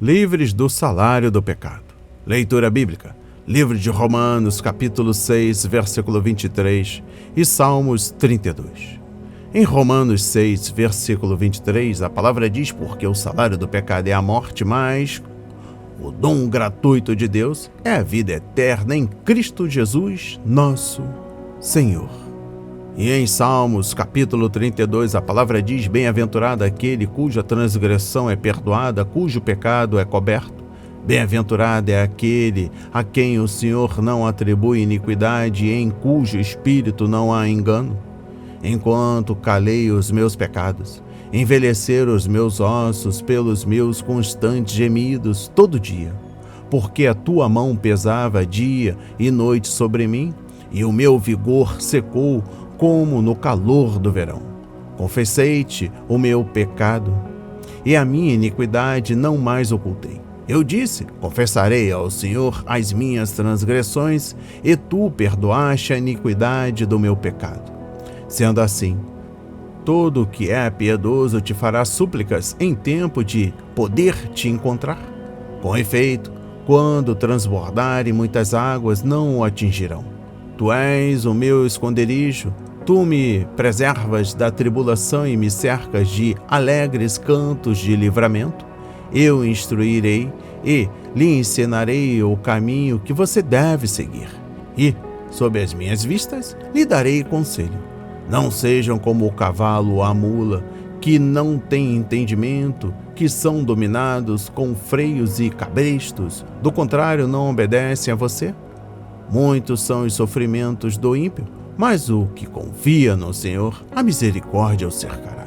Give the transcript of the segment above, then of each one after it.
livres do salário do pecado. Leitura bíblica, livro de Romanos, capítulo 6, versículo 23 e Salmos 32. Em Romanos 6, versículo 23, a palavra diz: porque o salário do pecado é a morte, mas o dom gratuito de Deus é a vida eterna em Cristo Jesus, nosso Senhor. E em Salmos, capítulo 32, a palavra diz: bem-aventurado aquele cuja transgressão é perdoada, cujo pecado é coberto. Bem-aventurado é aquele a quem o Senhor não atribui iniquidade e em cujo espírito não há engano. Enquanto calei os meus pecados, envelheceram os meus ossos pelos meus constantes gemidos todo dia, porque a tua mão pesava dia e noite sobre mim, e o meu vigor secou como no calor do verão. Confessei-te o meu pecado, e a minha iniquidade não mais ocultei. Eu disse: confessarei ao Senhor as minhas transgressões, e tu perdoaste a iniquidade do meu pecado. Sendo assim, todo o que é piedoso te fará súplicas em tempo de poder te encontrar. Com efeito, quando transbordarem muitas águas, não o atingirão. Tu és o meu esconderijo, tu me preservas da tribulação e me cercas de alegres cantos de livramento. Eu instruirei e lhe ensinarei o caminho que você deve seguir. E, sob as minhas vistas, lhe darei conselho. Não sejam como o cavalo ou a mula, que não têm entendimento, que são dominados com freios e cabrestos. Do contrário, não obedecem a você. Muitos são os sofrimentos do ímpio, mas o que confia no Senhor, a misericórdia o cercará.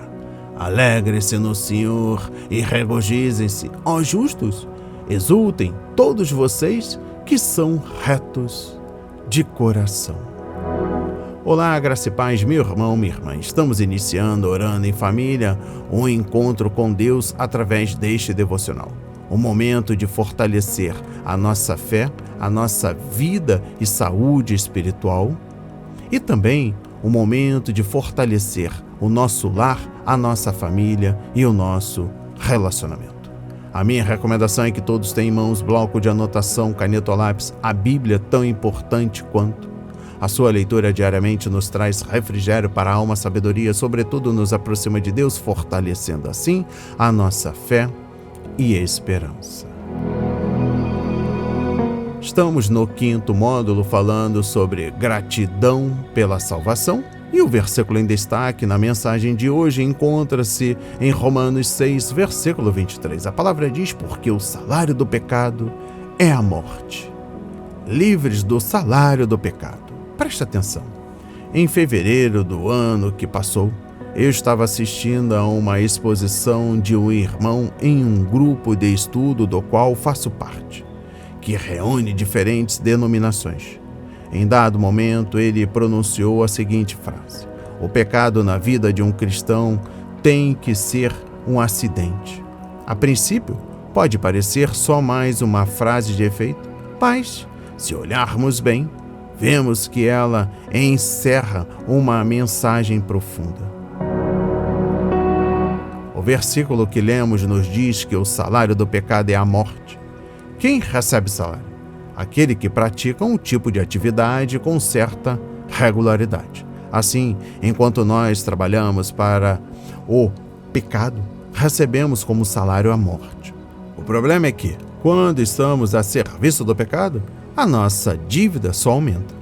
Alegre-se no Senhor e regozijem-se, ó justos. Exultem todos vocês que são retos de coração. Olá, graça e paz, meu irmão, minha irmã. Estamos iniciando Orando em Família, um encontro com Deus através deste devocional. Um momento de fortalecer a nossa fé, a nossa vida e saúde espiritual. E também um momento de fortalecer o nosso lar, a nossa família e o nosso relacionamento. A minha recomendação é que todos tenham em mãos bloco de anotação, caneta ou lápis, a Bíblia tão importante quanto. A sua leitura diariamente nos traz refrigério para a alma, sabedoria, sobretudo nos aproxima de Deus, fortalecendo assim a nossa fé e esperança. Estamos no 5º módulo falando sobre gratidão pela salvação e o versículo em destaque na mensagem de hoje encontra-se em Romanos 6, versículo 23. A palavra diz: porque o salário do pecado é a morte. Livres do salário do pecado. Preste atenção. Em fevereiro do ano que passou, eu estava assistindo a uma exposição de um irmão em um grupo de estudo do qual faço parte, que reúne diferentes denominações. Em dado momento, ele pronunciou a seguinte frase: o pecado na vida de um cristão tem que ser um acidente. A princípio, pode parecer só mais uma frase de efeito, mas, se olharmos bem, vemos que ela encerra uma mensagem profunda. O versículo que lemos nos diz que o salário do pecado é a morte. Quem recebe salário? Aquele que pratica um tipo de atividade com certa regularidade. Assim, enquanto nós trabalhamos para o pecado, recebemos como salário a morte. O problema é que, quando estamos a serviço do pecado, a nossa dívida só aumenta.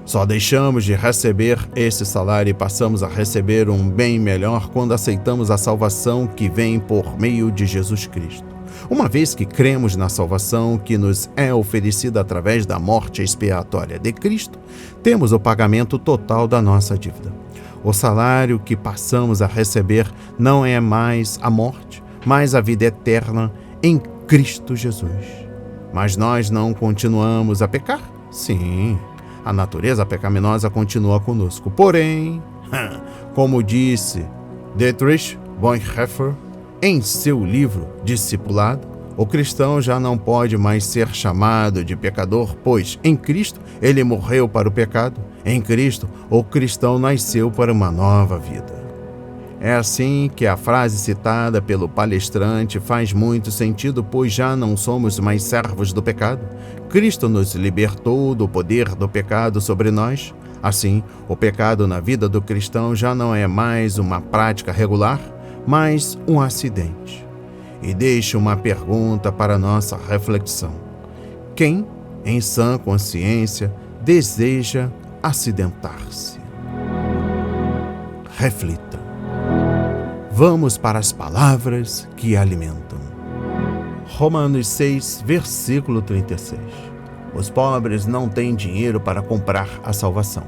Só deixamos de receber esse salário e passamos a receber um bem melhor quando aceitamos a salvação que vem por meio de Jesus Cristo. Uma vez que cremos na salvação que nos é oferecida através da morte expiatória de Cristo, temos o pagamento total da nossa dívida. O salário que passamos a receber não é mais a morte, mas a vida eterna em Cristo Jesus. Mas nós não continuamos a pecar? Sim, a natureza pecaminosa continua conosco. Porém, como disse Dietrich Bonhoeffer em seu livro Discipulado, o cristão já não pode mais ser chamado de pecador, pois em Cristo ele morreu para o pecado. Em Cristo, o cristão nasceu para uma nova vida. É assim que a frase citada pelo palestrante faz muito sentido, pois já não somos mais servos do pecado. Cristo nos libertou do poder do pecado sobre nós. Assim, o pecado na vida do cristão já não é mais uma prática regular, mas um acidente. E deixo uma pergunta para nossa reflexão. Quem, em sã consciência, deseja acidentar-se? Reflita. Vamos para as palavras que alimentam. Romanos 6, versículo 36. Os pobres não têm dinheiro para comprar a salvação.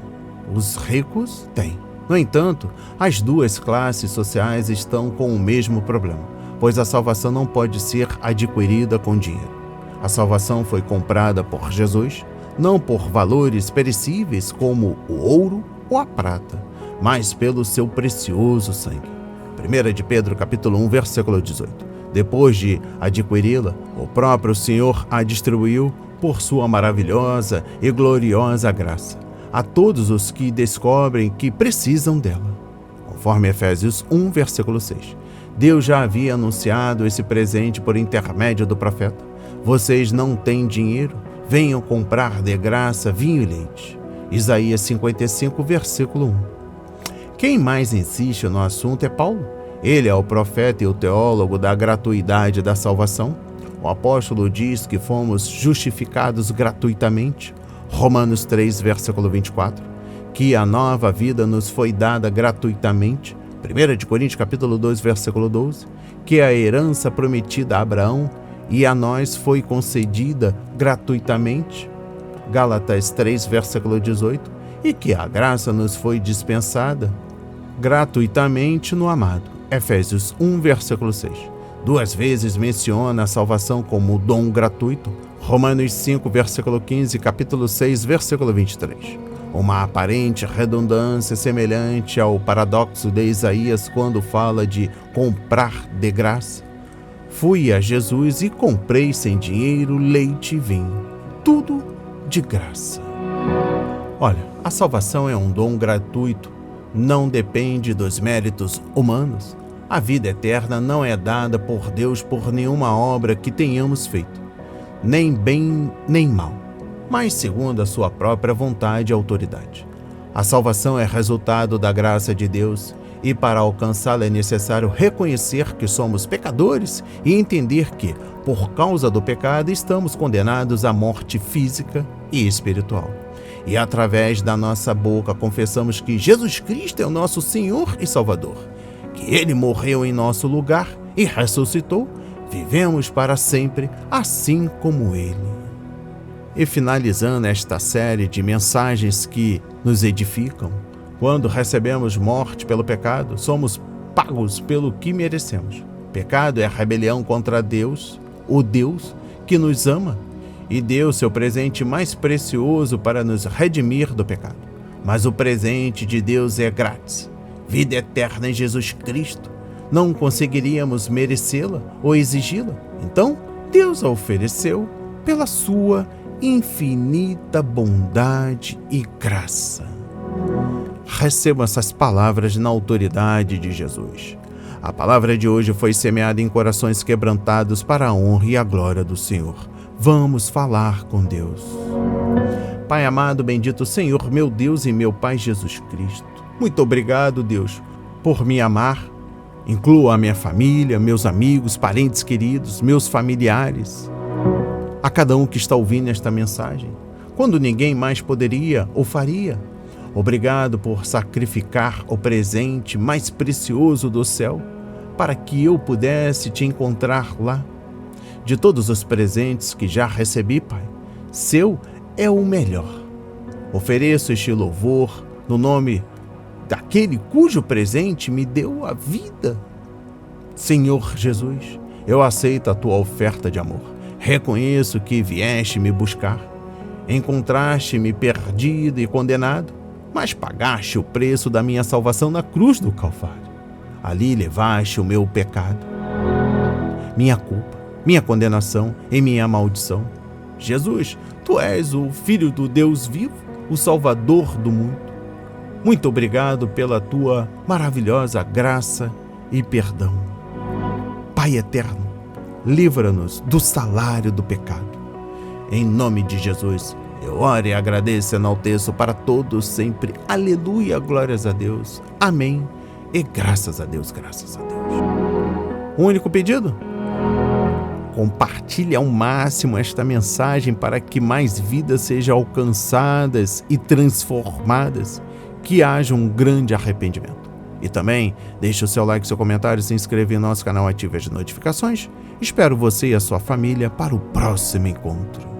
Os ricos têm. No entanto, as duas classes sociais estão com o mesmo problema, pois a salvação não pode ser adquirida com dinheiro. A salvação foi comprada por Jesus, não por valores perecíveis como o ouro ou a prata, mas pelo seu precioso sangue. 1 de Pedro, capítulo 1, versículo 18. Depois de adquiri-la, o próprio Senhor a distribuiu por sua maravilhosa e gloriosa graça a todos os que descobrem que precisam dela. Conforme Efésios 1, versículo 6. Deus já havia anunciado esse presente por intermédio do profeta. Vocês não têm dinheiro? Venham comprar de graça vinho e leite. Isaías 55, versículo 1. Quem mais insiste no assunto é Paulo. Ele é o profeta e o teólogo da gratuidade da salvação. O apóstolo diz que fomos justificados gratuitamente. Romanos 3, versículo 24. Que a nova vida nos foi dada gratuitamente. 1 de Coríntios, capítulo 2, versículo 12. Que a herança prometida a Abraão e a nós foi concedida gratuitamente. Gálatas 3, versículo 18. E que a graça nos foi dispensada gratuitamente no amado. Efésios 1, versículo 6. Duas vezes menciona a salvação como dom gratuito. Romanos 5, versículo 15, capítulo 6, versículo 23. Uma aparente redundância semelhante ao paradoxo de Isaías quando fala de comprar de graça. Fui a Jesus e comprei sem dinheiro leite e vinho. Tudo de graça. Olha, a salvação é um dom gratuito. Não depende dos méritos humanos. A vida eterna não é dada por Deus por nenhuma obra que tenhamos feito, nem bem nem mal, mas segundo a sua própria vontade e autoridade. A salvação é resultado da graça de Deus e para alcançá-la é necessário reconhecer que somos pecadores e entender que, por causa do pecado, estamos condenados à morte física e espiritual. E através da nossa boca confessamos que Jesus Cristo é o nosso Senhor e Salvador, que Ele morreu em nosso lugar e ressuscitou, vivemos para sempre assim como Ele. E finalizando esta série de mensagens que nos edificam, quando recebemos morte pelo pecado, somos pagos pelo que merecemos. Pecado é a rebelião contra Deus, o Deus que nos ama e deu seu presente mais precioso para nos redimir do pecado. Mas o presente de Deus é grátis. Vida eterna em Jesus Cristo. Não conseguiríamos merecê-la ou exigi-la. Então, Deus a ofereceu pela sua infinita bondade e graça. Receba essas palavras na autoridade de Jesus. A palavra de hoje foi semeada em corações quebrantados para a honra e a glória do Senhor. Vamos falar com Deus. Pai amado, bendito Senhor, meu Deus e meu Pai Jesus Cristo. Muito obrigado, Deus, por me amar. Inclua a minha família, meus amigos, parentes queridos, meus familiares. A cada um que está ouvindo esta mensagem, quando ninguém mais poderia ou faria. Obrigado por sacrificar o presente mais precioso do céu, para que eu pudesse te encontrar lá. De todos os presentes que já recebi, Pai, seu é o melhor. Ofereço este louvor no nome daquele cujo presente me deu a vida. Senhor Jesus, eu aceito a tua oferta de amor. Reconheço que vieste me buscar. Encontraste-me perdido e condenado, mas pagaste o preço da minha salvação na cruz do Calvário. Ali levaste o meu pecado, minha culpa, minha condenação e minha maldição. Jesus, tu és o Filho do Deus vivo, o Salvador do mundo. Muito obrigado pela tua maravilhosa graça e perdão. Pai eterno, livra-nos do salário do pecado. Em nome de Jesus, eu oro e agradeço e enalteço para todos sempre. Aleluia, glórias a Deus. Amém. E graças a Deus, graças a Deus. Um único pedido? Compartilhe ao máximo esta mensagem para que mais vidas sejam alcançadas e transformadas, que haja um grande arrependimento. E também deixe o seu like, seu comentário, se inscreva em nosso canal, ative as notificações. Espero você e a sua família para o próximo encontro.